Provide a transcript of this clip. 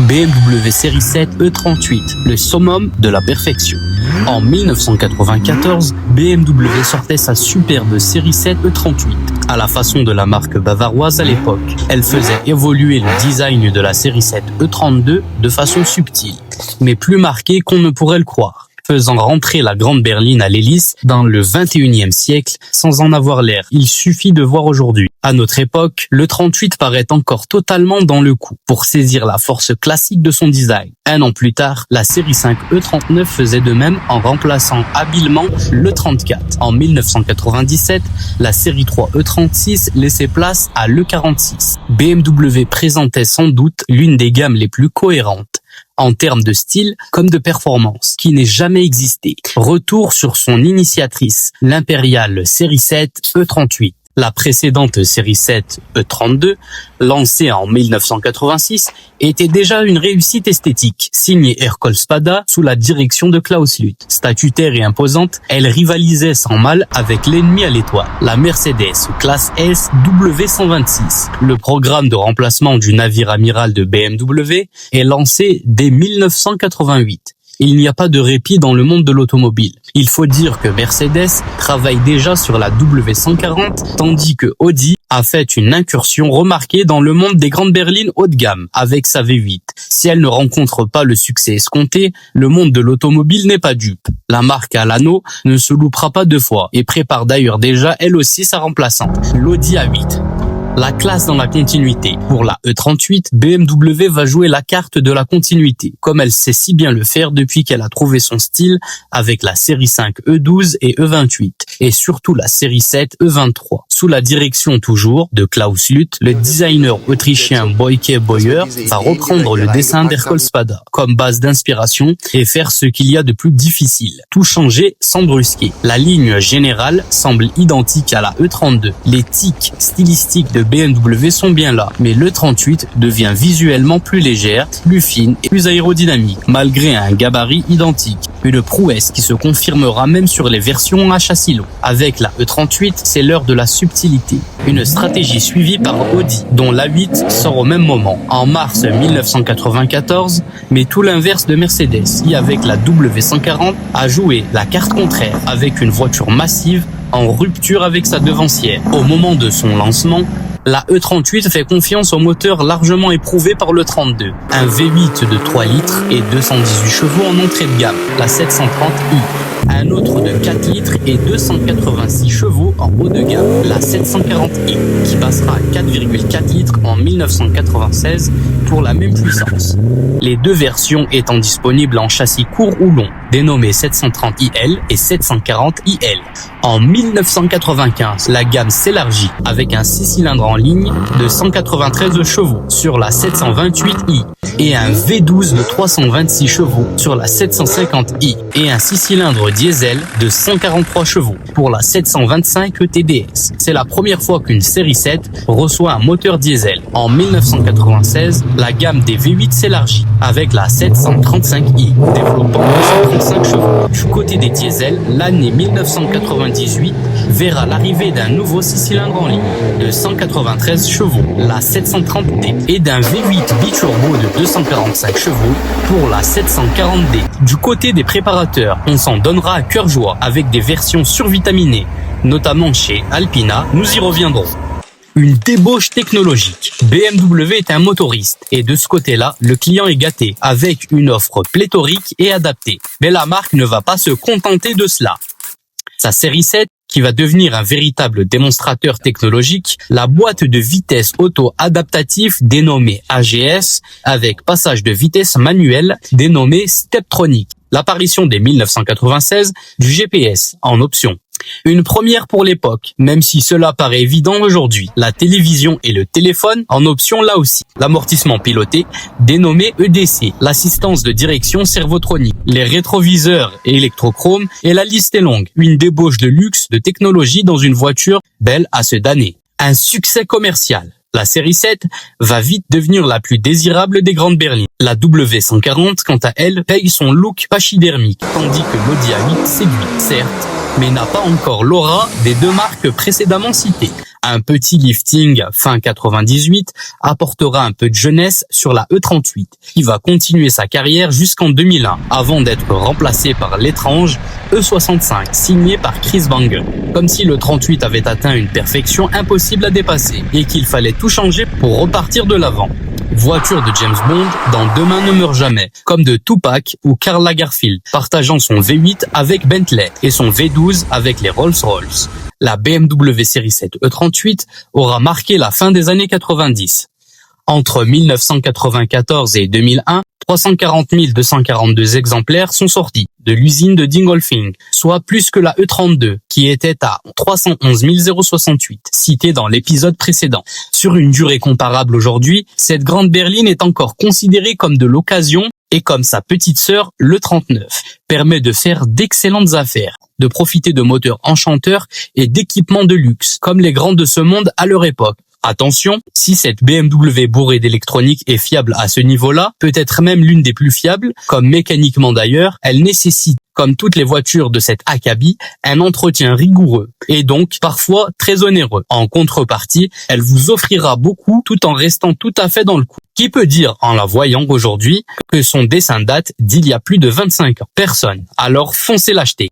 BMW série 7 E38, le summum de la perfection. En 1994, BMW sortait sa superbe série 7 E38. À la façon de la marque bavaroise à l'époque, elle faisait évoluer le design de la série 7 E32 de façon subtile, mais plus marquée qu'on ne pourrait le croire, faisant rentrer la grande berline à l'hélice dans le 21e siècle sans en avoir l'air. Il suffit de voir aujourd'hui. À notre époque, le 38 paraît encore totalement dans le coup pour saisir la force classique de son design. Un an plus tard, la série 5 E39 faisait de même en remplaçant habilement le 34. En 1997, la série 3 E36 laissait place à l'E46. BMW présentait sans doute l'une des gammes les plus cohérentes en termes de style comme de performance, qui n'ait jamais existé. Retour sur son initiatrice, l'impériale série 7 E38. La précédente série 7 E32, lancée en 1986, était déjà une réussite esthétique. Signée Ercole Spada sous la direction de Klaus Lüth. Statutaire et imposante, elle rivalisait sans mal avec l'ennemi à l'étoile, la Mercedes classe S W126. Le programme de remplacement du navire amiral de BMW est lancé dès 1988. Il n'y a pas de répit dans le monde de l'automobile. Il faut dire que Mercedes travaille déjà sur la W140, tandis que Audi a fait une incursion remarquée dans le monde des grandes berlines haut de gamme avec sa V8. Si elle ne rencontre pas le succès escompté, le monde de l'automobile n'est pas dupe. La marque à l'anneau ne se loupera pas deux fois et prépare d'ailleurs déjà elle aussi sa remplaçante, l'Audi A8. La classe dans la continuité. Pour la E38, BMW va jouer la carte de la continuité, comme elle sait si bien le faire depuis qu'elle a trouvé son style avec la série 5 E12 et E28, et surtout la série 7 E23. Sous la direction toujours de Klaus Lüth, le designer autrichien Boyke Boyer va reprendre le dessin d'Ercole Spada comme base d'inspiration et faire ce qu'il y a de plus difficile. Tout changer sans brusquer. La ligne générale semble identique à la E32. Les tics stylistiques de BMW sont bien là, mais le 38 devient visuellement plus légère, plus fine et plus aérodynamique, malgré un gabarit identique. Une prouesse qui se confirmera même sur les versions à châssis long. Avec la E38, c'est l'heure de la subtilité. Une stratégie suivie par Audi, dont l'A8 sort au même moment, en mars 1994, mais tout l'inverse de Mercedes, qui avec la W140 a joué la carte contraire, avec une voiture massive en rupture avec sa devancière. Au moment de son lancement, la E38 fait confiance au moteur largement éprouvé par le 32. Un V8 de 3 litres et 218 chevaux en entrée de gamme, la 730i. Un autre de 4 litres et 286 chevaux en haut de gamme, la 740i, qui passera à 4,4 litres en 1996 pour la même puissance. Les deux versions étant disponibles en châssis court ou long, dénommés 730iL et 740iL. En 1995, la gamme s'élargit avec un 6 cylindres en ligne de 193 chevaux sur la 728i et un V12 de 326 chevaux sur la 750i et un 6 cylindres diesel de 143 chevaux pour la 725 TDS. C'est la première fois qu'une série 7 reçoit un moteur diesel. En 1996, la gamme des V8 s'élargit avec la 735i développant 235 chevaux. Du côté des diesels, l'année 1998 verra l'arrivée d'un nouveau 6 cylindres en ligne de 193 chevaux, la 730D, et d'un V8 biturbo de 245 chevaux pour la 740D. Du côté des préparateurs, on s'en donnera à cœur joie avec des versions survitaminées, notamment chez Alpina, nous y reviendrons. Une débauche technologique. BMW est un motoriste et de ce côté-là, le client est gâté avec une offre pléthorique et adaptée. Mais la marque ne va pas se contenter de cela. Sa série 7, qui va devenir un véritable démonstrateur technologique, la boîte de vitesse auto-adaptatif dénommée AGS, avec passage de vitesse manuel dénommé Steptronic. L'apparition dès 1996 du GPS en option. Une première pour l'époque, même si cela paraît évident aujourd'hui. La télévision et le téléphone en option là aussi. L'amortissement piloté, dénommé EDC. L'assistance de direction servotronique. Les rétroviseurs électrochromes et la liste est longue. Une débauche de luxe, de technologie dans une voiture belle à se damner. Un succès commercial. La série 7 va vite devenir la plus désirable des grandes berlines. La W140, quant à elle, paye son look pachydermique, tandis que l'Audi A8 séduit, certes, mais n'a pas encore l'aura des deux marques précédemment citées. Un petit lifting fin 98 apportera un peu de jeunesse sur la E38, qui va continuer sa carrière jusqu'en 2001, avant d'être remplacé par l'étrange E65, signé par Chris Wanger. Comme si le 38 avait atteint une perfection impossible à dépasser, et qu'il fallait tout changer pour repartir de l'avant. Voiture de James Bond dans Demain ne meurt jamais, comme de Tupac ou Karl Lagerfeld, partageant son V8 avec Bentley et son V12 avec les Rolls-Royce. La BMW série 7 E38 aura marqué la fin des années 90. Entre 1994 et 2001, 340 242 exemplaires sont sortis de l'usine de Dingolfing, soit plus que la E32, qui était à 311 068, citée dans l'épisode précédent. Sur une durée comparable aujourd'hui, cette grande berline est encore considérée comme de l'occasion et comme sa petite sœur, le 39, permet de faire d'excellentes affaires, de profiter de moteurs enchanteurs et d'équipements de luxe, comme les grands de ce monde à leur époque. Attention, si cette BMW bourrée d'électronique est fiable à ce niveau-là, peut-être même l'une des plus fiables, comme mécaniquement d'ailleurs, elle nécessite, comme toutes les voitures de cette acabit, un entretien rigoureux et donc parfois très onéreux. En contrepartie, elle vous offrira beaucoup tout en restant tout à fait dans le coup. Qui peut dire en la voyant aujourd'hui que son dessin date d'il y a plus de 25 ans? Personne. Alors foncez l'acheter.